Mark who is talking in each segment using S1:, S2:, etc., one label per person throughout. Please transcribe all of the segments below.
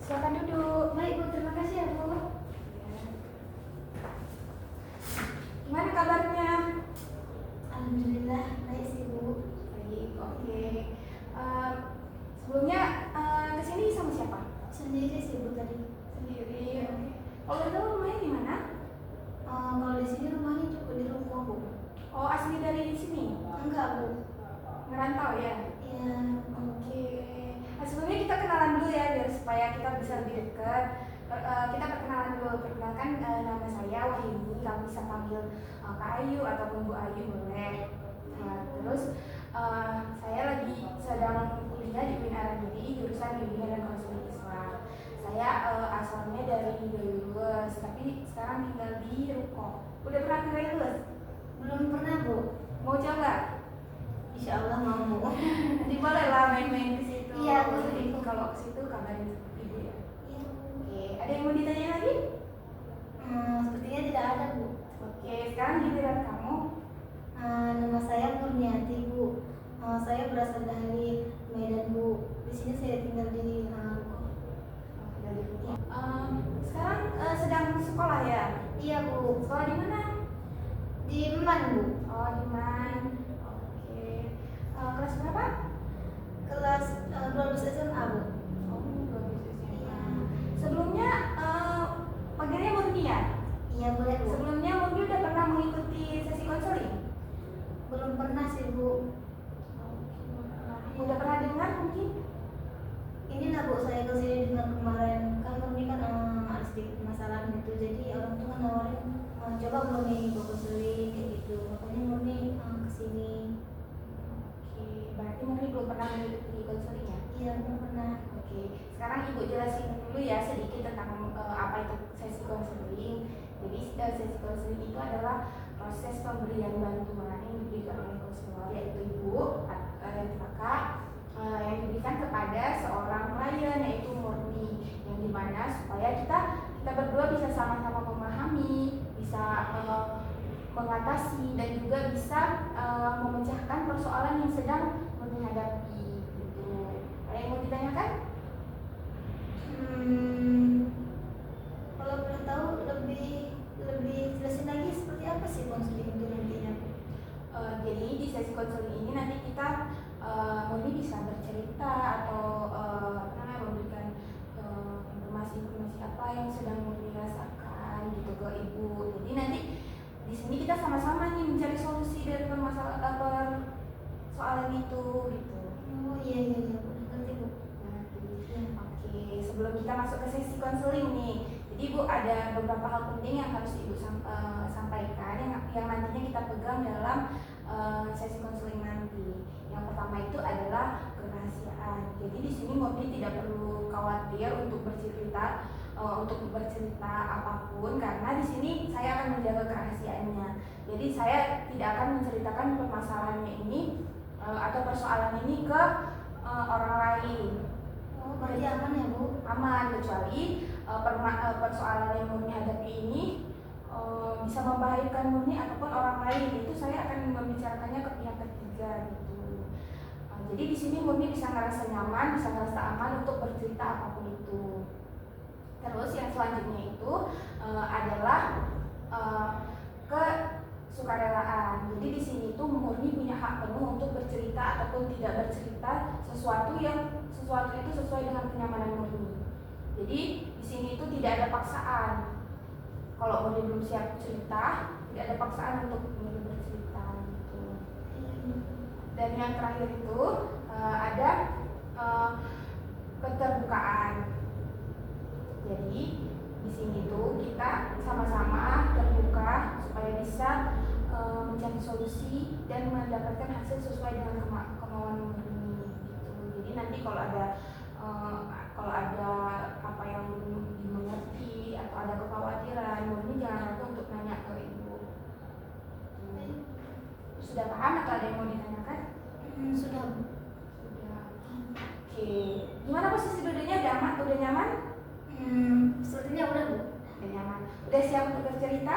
S1: Silakan duduk.
S2: Baik Bu, terima kasih ya Bu.
S1: Gimana kabarnya?
S2: Alhamdulillah baik sih Bu.
S1: Baik, oke. Sebelumnya kesini sama siapa?
S2: Sendiri sih Bu tadi.
S1: Sendiri. Oke. Kalau tahu rumahnya di mana?
S2: Kalau di sini rumahnya cukup di Ruko Bu.
S1: Oh, asli dari sini?
S2: Enggak Bu.
S1: Ngerantau ya?
S2: Iya.
S1: Oke. Nah, sebelumnya kita kenalan dulu ya, biar supaya kita bisa lebih dekat. Kita perkenalan dulu. Perkenalkan, nama saya Wahyuni. Kamu bisa panggil Kak Ayu ataupun Bu Ayu boleh. Nah, terus saya lagi sedang kuliah di UIN Arandiri, jurusan Bimbingan dan Konseling Islam. Saya asalnya dari Dayulus, tapi sekarang tinggal di Ruko. Udah pernah ke Dayulus?
S2: Belum pernah Bu.
S1: Mau coba?
S2: Insya Allah mau Bu.
S1: Nanti boleh lah main-main ke situ.
S2: Iya,
S1: Jadi
S2: boleh.
S1: kalau ke situ kabarin ibu ya.
S2: Iya Bu.
S1: Oke, ada yang mau ditanya lagi?
S2: Sepertinya tidak ada Bu.
S1: Oke, sekarang giliran kamu.
S2: Nama saya Murniati Bu. Saya berasal dari Medan Bu. Di sini saya tinggal di Ruko.
S1: Sekarang sedang sekolah ya?
S2: Iya Bu.
S1: Sekolah di mana?
S2: Di Man Bu.
S1: Oh, di mana? Oke. Kelas berapa?
S2: Kelas 12 SMA Bu.
S1: Oh, bagus ya.
S2: Iya.
S1: Sebelumnya panggilnya Murni ya?
S2: Iya boleh Bu.
S1: Sebelumnya Murni udah pernah mengikuti sesi konseling?
S2: Belum pernah sih Bu.
S1: Udah pernah dengar mungkin?
S2: Inilah Bu, saya kesini dengan kemarin kan Murni kan ada sedikit masalah gitu, jadi orang tua nawarin coba Murni ikut konseling kayak gitu, makanya Murni kesini.
S1: Oke, berarti Murni belum pernah mengikuti konseling ya?
S2: Iya belum pernah.
S1: Oke, sekarang Ibu jelasin dulu ya sedikit tentang apa itu sesi konseling. Jadi sesi konseling itu adalah proses pemberian bantuan yang diberikan oleh konselor, yaitu Ibu dan Kakak, yang diberikan kepada seorang klien yaitu Murni, yang dimana supaya kita berdua bisa sama-sama memahami, bisa mengatasi dan juga bisa memecahkan persoalan yang sedang Murni hadapi. Gitu. Ada yang mau ditanyakan?
S2: Kalau boleh tahu lebih jelasin lagi seperti apa sih konseling itu nantinya?
S1: Jadi di sesi konseling ini nanti kita Murni bisa bercerita atau memberikan informasi-informasi apa yang sedang Murni rasakan gitu ke Ibu. Jadi nanti di sini kita sama-sama nih mencari solusi dari persoalan itu gitu.
S2: Oh iya Bu, ngerti Bu.
S1: Oke, sebelum kita masuk ke sesi konseling nih, jadi Ibu ada beberapa hal penting yang harus Ibu sampaikan yang nantinya kita pegang dalam sesi konseling nanti. Yang pertama itu adalah kerahasiaan. Jadi di sini Murni tidak perlu khawatir untuk bercerita apapun, karena di sini saya akan menjaga kerahasiaannya. Jadi saya tidak akan menceritakan permasalahannya ini atau persoalan ini ke orang lain.
S2: Oh berarti aman ya Bu?
S1: Aman, kecuali persoalan yang Murni hadapi ini bisa membahayakan Murni ataupun orang lain, itu saya akan membicarakannya ke pihak ketiga gitu. Jadi di sini Murni bisa ngerasa nyaman, bisa ngerasa aman untuk bercerita apapun itu. Terus yang selanjutnya itu adalah kesukarelaan. Jadi di sini tuh Murni punya hak penuh untuk bercerita ataupun tidak bercerita sesuatu itu sesuai dengan kenyamanan Murni. Jadi di sini itu tidak ada paksaan. Kalau Murni belum siap cerita, tidak ada paksaan untuk Murni bercerita gitu. Dan yang terakhir itu ada keterbukaan. Jadi di sini tuh kita sama-sama terbuka supaya bisa mencari solusi dan mendapatkan hasil sesuai dengan kemauan murni gitu. Jadi nanti kalau ada apa yang belum dimengerti atau ada kekhawatiran, murni jangan ragu untuk nanya ke ibu. Sudah paham atau ada yang mau ditanyakan?
S2: Sudah.
S1: Sudah. Oke. Gimana posisi duduknya? Udah nyaman?
S2: Sepertinya udah Bu.
S1: Udah nyaman. Udah siap untuk bercerita?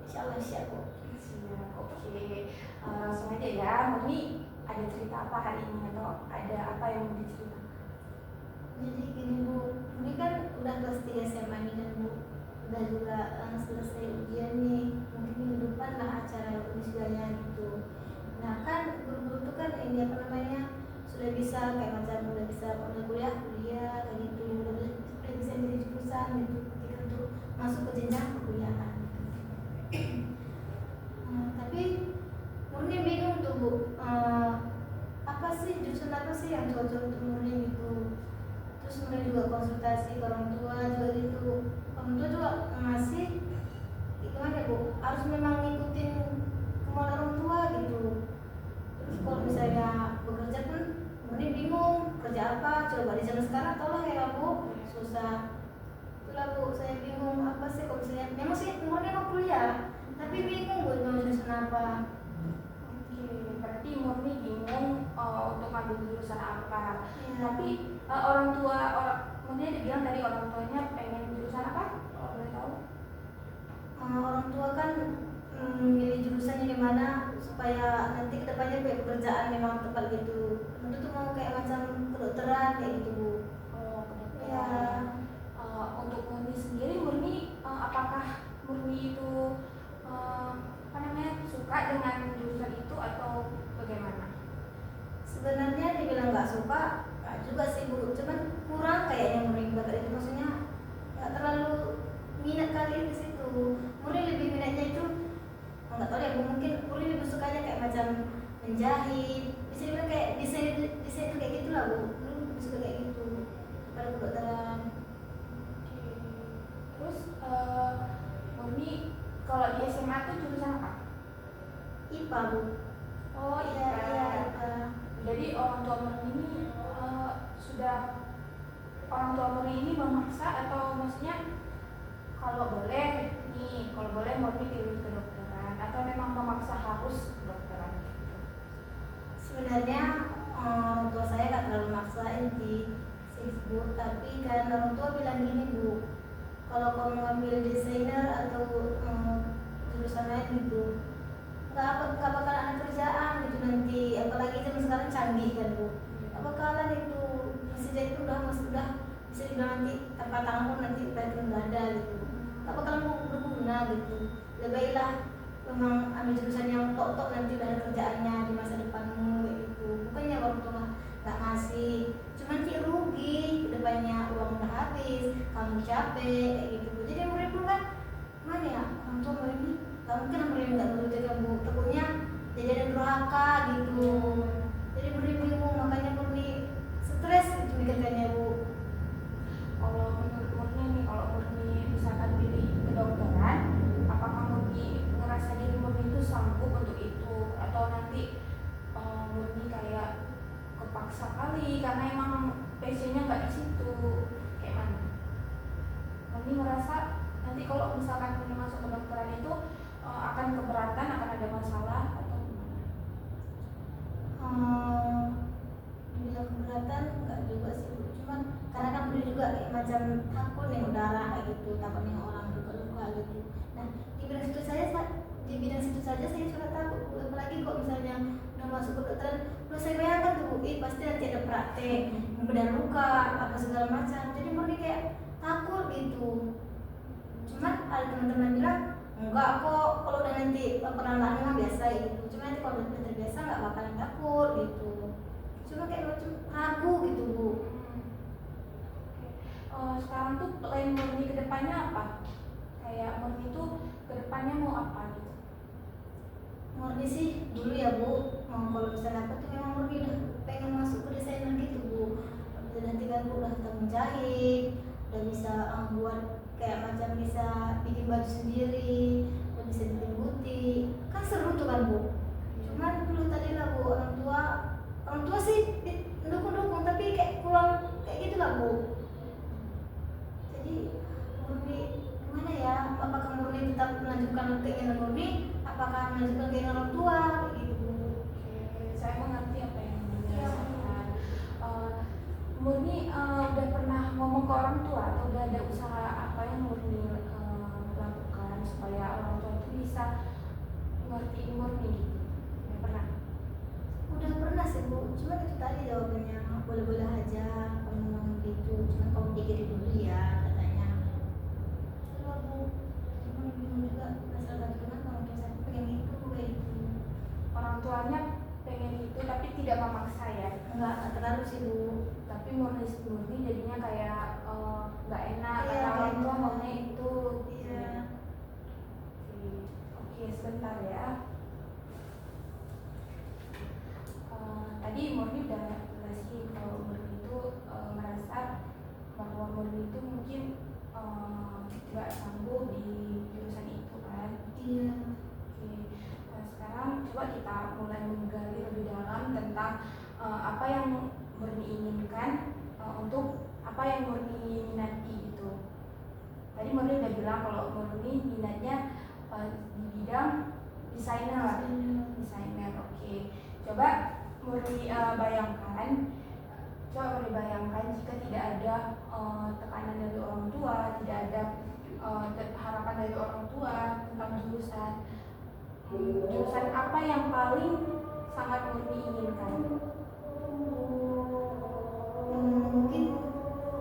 S2: Insyaallah siap Bu.
S1: Siap. Oke. Langsung aja ya. Murni ada cerita apa hari ini atau ada apa yang mau diceritakan?
S2: Jadi gini Bu, ini kan udah kelas 3 SMA nih kan Bu. Udah juga selesai ujian nih. Mungkin minggu depan lah acara wisudanya gitu. Nah kan guru-guru tuh kan ini apa namanya sudah bisa kayak macam udah bisa kuliah kayak gitu, udah bisa milih jurusan gitu ketika untuk masuk ke jenjang perkuliahan. Tapi Murni bingung tuh Bu, apa sih jurusan apa sih yang cocok untuk Murni gitu. Terus Murni juga konsultasi ke orang tua juga gitu. Orang tua juga ngasih gimana Bu, harus memang ngikutin kemauan orang tua gitu. Terus kalau misalnya bekerja pun Murni bingung kerja apa, coba di zaman sekarang tau lah ya Bu, susah. Itulah Bu, saya bingung apa sih kalau misalnya memang sih Murni mau kuliah tapi bingung Bu mau jurusan apa.
S1: Oke, berarti Murni bingung untuk ngambil jurusan apa.
S2: Ya.
S1: Tapi Murni ada bilang tadi orang tuanya pengen jurusan apa? Kalau boleh tahu?
S2: Orang tua kan milih jurusannya di mana supaya nanti kedepannya pekerjaan memang tepat gitu. Tentu tuh mau kayak macam kedokteran kayak gitu Bu.
S1: Oh, kedokteran.
S2: Ya.
S1: Untuk Murni sendiri, apakah Murni itu suka dengan jurusan itu atau bagaimana?
S2: Sebenarnya dibilang nggak suka, nggak juga sih Bu. Cuman kurang kayaknya Murni bakat itu, maksudnya nggak terlalu minat kali di situ. Murni lebih minatnya itu nggak tahu ya Bu, mungkin Murni lebih sukanya kayak macam menjahit, bisa dibilang kayak desain itu kayak gitulah Bu. Murni lebih suka kayak gitu pada kedokteran.
S1: Terus Murni kalau di SMA tuh jurusan apa?
S2: IPA Bu.
S1: Oh
S2: Iya
S1: IPA. Jadi orang tua Murni ini memaksa atau maksudnya kalau boleh Murni pilih kedokteran atau memang memaksa harus kedokteran?
S2: Sebenarnya orang tua saya nggak terlalu maksain sih Bu, tapi kan orang tua bilang gini Bu, kalau kamu ngambil desainer atau jurusan lain gitu nggak bakalan ada kerjaan gitu nanti, apalagi zaman sekarang canggih kan Bu, nggak bakalan itu mesin jahit itu udah bisa dibilang nanti tanpa tangan pun nanti udah ada gitu, nggak bakalan berguna gitu. Lebih baiklah memang ambil jurusan yang tok nanti udah ada kerjaannya di masa depanmu kayak gitu. Bukannya orang tua nggak ngasih, cuman sih rugi, kedepannya uang udah habis, kamu capek kayak gitu. Jadi murid pun kan mana ya, orang tua murid ini nggak mungkin murid nggak berusaha kamu, takutnya jadi ada durhaka gitu. Jadi murid bingung, makanya murid stres gitu mikirnya Bu.
S1: Kalau menurut Murni nih, kalau Murni misalkan pilih kedokteran, apakah Murni ngerasa diri Murni itu sanggup untuk itu atau nanti Murni kayak kepaksa kali karena emang passionnya nggak di situ, kayak mana? Murni merasa nanti kalau misalkan Murni masuk kedokteran itu akan keberatan, akan ada masalah atau gimana?
S2: Bilang keberatan enggak juga sih Bu, cuman karena kan Murni juga kayak macam takut nih udara kayak gitu, takut nih orang luka gitu. Nah di bidang situ saja saya sudah takut Bu, apalagi kok misalnya udah masuk kedokteran, terus saya bayangkan tuh Bu, pasti nanti ada praktek bedah luka apa segala macam, jadi Murni kayak takut gitu. Cuman ada teman-teman bilang enggak kok, kalau udah nanti perlahan-lahan memang biasa gitu, cuma nanti kalau udah terbiasa nggak bakalan takut gitu. Cuma kayak macam ragu gitu Bu.
S1: Sekarang tuh plan Murni kedepannya apa? Kayak Murni tuh kedepannya mau apa gitu?
S2: Murni sih dulu ya Bu, kalau misalnya apa tuh memang Murni udah pengen masuk ke desainer gitu Bu. Nanti kan Bu udah tahu menjahit, udah bisa buat kayak macam bisa bikin baju sendiri, udah bisa bikin butik, kan seru tuh mengajukan keinginan murni, apakah mengajukan keinginan orang tua gitu.
S1: Oke, saya mengerti apa yang Murni
S2: Iya.
S1: rasakan. Murni udah pernah ngomong ke orang tua atau udah ada usaha apa yang Murni lakukan supaya orang tua itu bisa ngertiin Murni gitu? Udah pernah?
S2: Udah pernah sih Bu, cuma itu tadi jawabannya boleh-boleh aja kamu ngomong gitu, cuma kamu pikirin dulu ya katanya. Coba Bu, cuma bingung juga masalah kenapa orang tua saya pengen itu kayak gitu.
S1: Orang tuanya pengen itu tapi tidak memaksa ya?
S2: Enggak terlalu sih Bu.
S1: Tapi Murni jadinya kayak nggak enak
S2: Iya,
S1: karena orang tua
S2: enak.
S1: maunya itu.
S2: Iya.
S1: Oke, sebentar ya. Tadi Murni udah jelasin kalau Murni itu merasa bahwa Murni itu mungkin nggak sanggup di jurusan itu kan.
S2: Iya.
S1: Oke, sekarang coba kita mulai menggali lebih dalam tentang apa yang Murni inginkan untuk apa yang Murni minati gitu. Tadi Murni udah bilang kalau Murni minatnya di bidang desainer. Oke. Coba Murni bayangkan jika tidak ada tekanan dari orang tua, tidak ada harapan dari orang tua tentang jurusan. Jurusan apa yang paling sangat Murni inginkan?
S2: Mungkin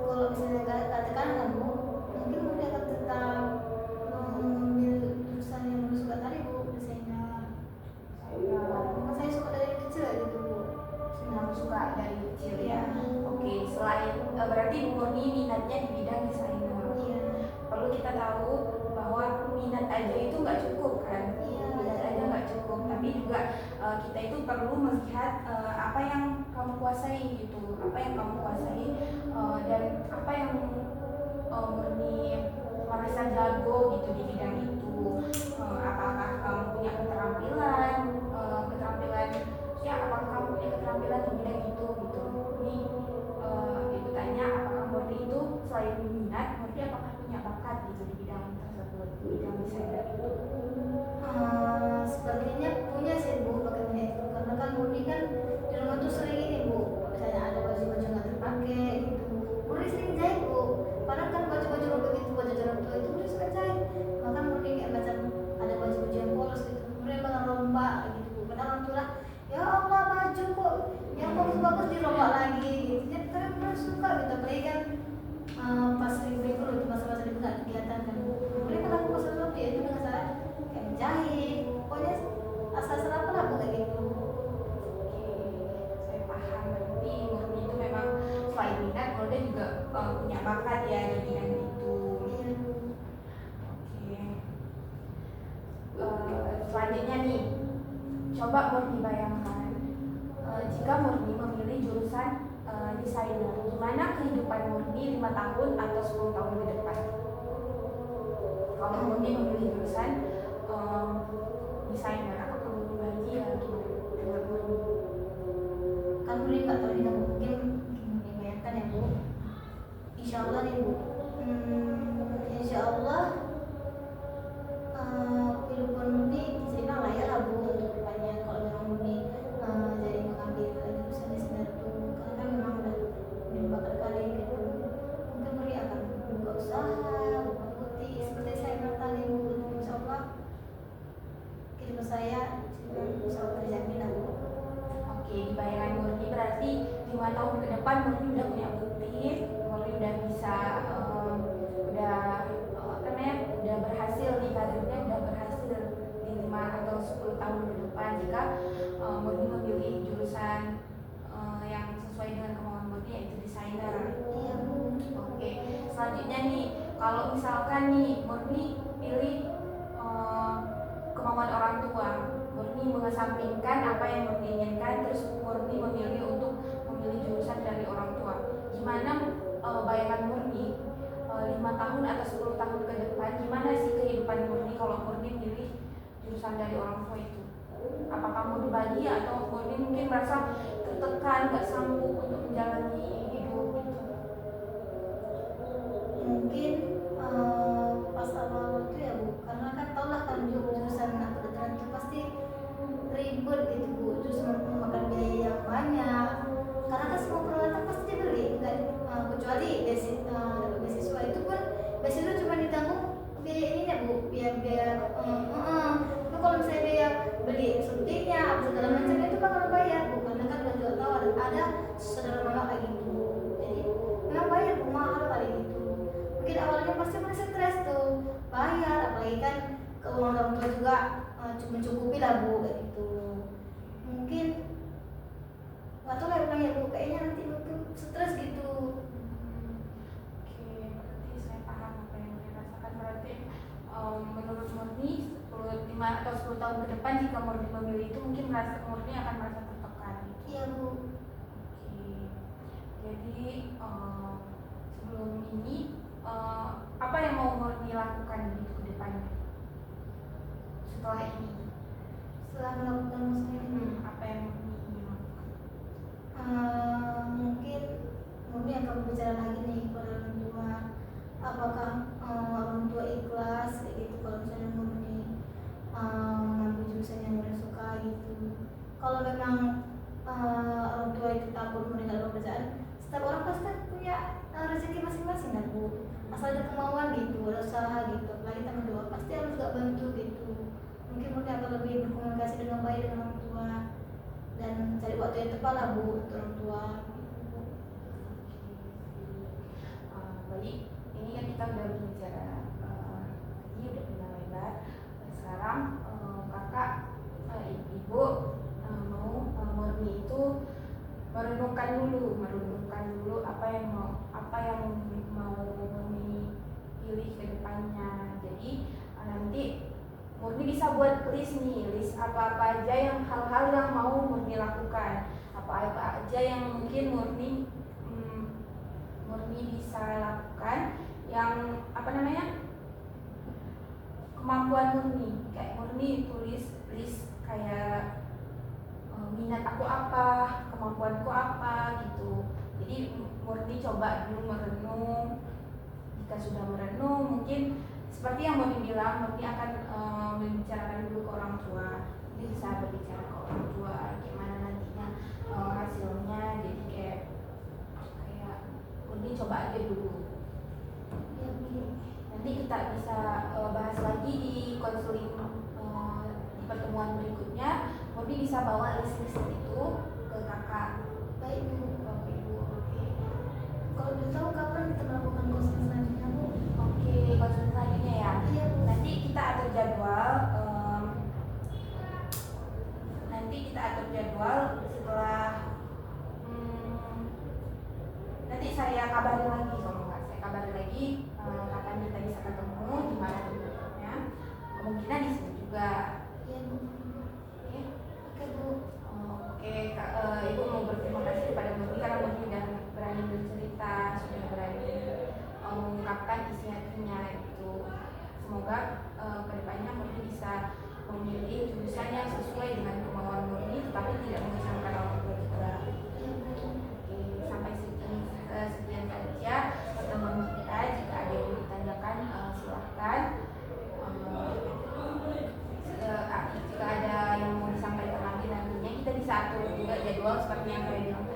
S2: kalau misalnya katakan kan Bu, mungkin mungkin akan tetap mengambil jurusan yang Murni suka tadi Bu, desainer. Karena saya suka dari kecil ya gitu Bu.
S1: Memang suka dari kecil ya.
S2: Iya.
S1: Oke, selain berarti Murni minatnya di bidang desainer.
S2: Iya.
S1: Perlu kita tahu bahwa minat aja itu nggak cukup kan?
S2: Iya.
S1: Minat aja nggak cukup, tapi juga kita itu perlu melihat apa yang kamu kuasai gitu, apa yang kamu kuasai dan apa yang Murni merasa jago gitu di bidang itu. Apakah kamu punya keterampilan ya, apakah kamu punya keterampilan di bidang itu gitu. Ini ibu tanya apakah Murni itu selain minat, Murni apakah punya bakat gitu di bidang tersebut, di bidang desainer itu?
S2: Sepertinya punya sih Bu bakatnya itu, karena kan Murni kan di rumah tuh sering ini Bu, misalnya ada baju-baju nggak terpakai gitu, Murni sering jahit Bu. Padahal kan baju-baju robek itu baju orang tua itu Murni suka jahit, maka Murni kayak macam ada baju-baju yang polos gitu, Murni bakal rombak gitu Bu. Padahal orang tua ya Allah baju kok yang bagus-bagus dirombak lagi gitu, jadi karena Murni suka gitu, apalagi kan pas libur dulu itu masa-masa libur nggak kegiatan kan, Murni kan aku pas sesuatu ya itu dengan cara kayak menjahit, pokoknya asal-asal apa lah kayak gitu.
S1: Oke, saya paham. Berarti Murni itu memang selain minat, Murni juga punya bakat ya di bidang itu.
S2: Iya.
S1: Oke. Selanjutnya nih, coba Murni bayangkan jika Murni memilih jurusan desainer, gimana kehidupan Murni 5 tahun atau 10 tahun ke depan? Kalau Murni memilih jurusan desainer, apakah Murni bahagia gimana menurut Murni?
S2: Kan Murni nggak tahu nih mungkin bayangkan ya Bu, Insya Allah nih Bu, Insya Allah kehidupan Murni bisa dibilang layak lah Bu untuk depannya, kalau memang Murni jadi mengambil jurusan desainer itu, karena kan memang udah bakat kali gitu, mungkin Murni akan buka usaha, buka butik seperti saya bilang tadi Bu. Insya Allah kehidupan saya insya Allah terjamin lah Bu.
S1: Oke, di bayangan Murni berarti 5 tahun ke depan Murni udah punya butik, Murni udah bisa udah berhasil di karirnya, udah berhasil di 5 atau 10 tahun ke depan jika Murni memilih jurusan yang sesuai dengan kemauan Murni, yaitu desainer.
S2: Iya Bu.
S1: Oke, selanjutnya nih, kalau misalkan nih Murni pilih kemauan orang tua, Murni mengesampingkan apa yang Murni inginkan, terus Murni memilih untuk memilih jurusan dari orang tua. Gimana bayangan Murni 5 tahun atau 10 tahun ke depan, gimana sih kehidupan Murni kalau Murni pilih jurusan dari orang tua itu? Apakah Murni bahagia atau Murni mungkin merasa tertekan, gak sanggup untuk menjalani hidup gitu?
S2: Mungkin pas awal itu ya Bu, karena kan tau lah saudara mama kayak gitu. Jadi memang bayar rumah mahal kayak gitu. Mungkin awalnya pasti masih stres tuh bayar, apalagi kan keuangan orang tua juga mencukupi lah bu kayak gitu. Mungkin nggak tahu lah ya bu, kayaknya nanti mungkin stres gitu.
S1: Oke, berarti saya paham apa yang dirasakan. Berarti menurut Murni 5 atau 10 tahun ke depan jika Murni memilih itu mungkin Murni akan merasa tertekan.
S2: Iya bu.
S1: Oke, jadi sebelum ini apa yang mau Murni lakukan gitu ke depannya setelah ini?
S2: Setelah melakukan maksudnya
S1: Apa yang Murni ingin lakukan?
S2: mungkin mungkin akan berbicara lagi nih kepada orang tua, apakah orang tua ikhlas kayak gitu kalau misalnya murni ngambil jurusan yang mereka suka gitu. Kalau memang orang tua itu takut meninggal pekerjaan, setiap orang pasti punya rezeki masing-masing kan bu, asal ada kemauan gitu, ada usaha gitu, apalagi kita berdua pasti harus gak bantu gitu. Mungkin murni akan lebih berkomunikasi dengan baik dengan orang tua dan cari waktu yang tepat lah bu untuk orang tua.
S1: Baik, ini kan kita udah berbicara tadi udah panjang lebar. Sekarang kakak ibu mau Murni itu merenungkan dulu apa yang mau Murni pilih ke depannya. Jadi nanti Murni bisa buat list apa-apa aja yang hal-hal yang mau Murni lakukan, apa aja yang mungkin Murni bisa lakukan, yang kemampuan Murni. Kayak Murni tulis list kayak minat aku apa, kemampuanku apa gitu. Jadi Murni coba dulu merenung. Jika sudah merenung, mungkin seperti yang Murni bilang, Murni akan membicarakan dulu ke orang tua. Bisa berbicara ke orang tua gimana nantinya hasilnya. Jadi kayak Murni coba aja dulu. Nanti kita bisa bahas lagi di konseling di pertemuan berikutnya. Murni bisa bawa list itu ke kakak.
S2: Baik bu.
S1: Oke bu. Oke.
S2: Kalau boleh tahu kapan kita melakukan konseling selanjutnya bu?
S1: Oke, konseling selanjutnya ya.
S2: Iya bu.
S1: Nanti kita atur jadwal. Setelah nanti saya kabarin lagi kalau nggak. Saya kabarin lagi kapan kita bisa ketemu, di mana tempatnya. Kemungkinan di sini juga.
S2: Iya bu.
S1: Oke.
S2: Oke bu.
S1: Oke, Ibu mau berterima kasih kepada Murni karena Murni sudah berani bercerita, sudah berani mengungkapkan isi hatinya itu. Semoga kedepannya Murni bisa memilih jurusan yang sesuai dengan kemauan Murni, tetapi tidak mengecewakan orang tua juga. Oke, sampai sekian saja pertemuan kita. Jika ada yang ditanyakan silahkan. Jika ada yang mau disampaikan lagi nantinya kita bisa atur juga jadwal seperti yang saya bilang